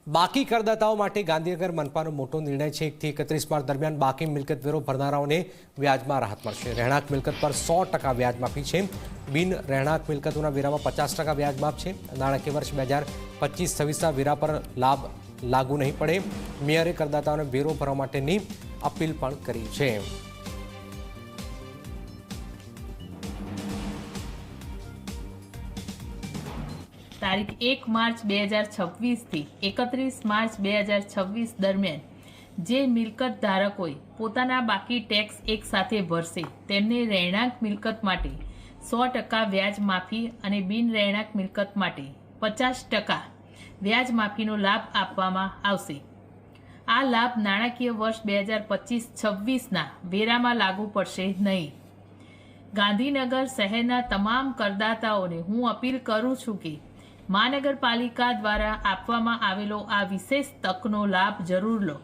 બાકી કરદાતાઓ માટે ગાંધીનગર મનપાનો મોટો નિર્ણય છે। 1 થી 31 માર્ચ દરમિયાન બાકી મિલકત વેરો ભરનારાઓને વ્યાજમાં રાહત મળશે। રહેણાંક મિલકત પર 100% વ્યાજ માફી છે। બિન રહેણાંક મિલકતોના વેરામાં 50% વ્યાજ માફ છે। નાણાકીય વર્ષ 2025-26ના વેરા પર લાભ લાગુ નહીં પડે। મેયરે કરદાતાઓને વેરો ભરવા માટેની અપીલ પણ કરી છે। તારીખ 1 માર્ચ 2026 થી 31 માર્ચ 2026 દરમિયાન જે મિલકત ધારકોએ પોતાના બાકી ટેક્સ એક સાથે ભરશે તેમને રહેણાંક મિલકત માટે 100% વ્યાજ માફી અને બિન રહેણાંક મિલકત માટે 50% વ્યાજ માફીનો લાભ આપવામાં આવશે। આ લાભ નાણાકીય વર્ષ 2025-26ના વેરામાં લાગુ પડશે નહીં। ગાંધીનગર શહેરના તમામ કરદાતાઓને હું અપીલ કરું છું કે મહાનગરપાલિકા દ્વારા આપવામાં આવેલો આ વિશેષ તકનો લાભ જરૂર લો।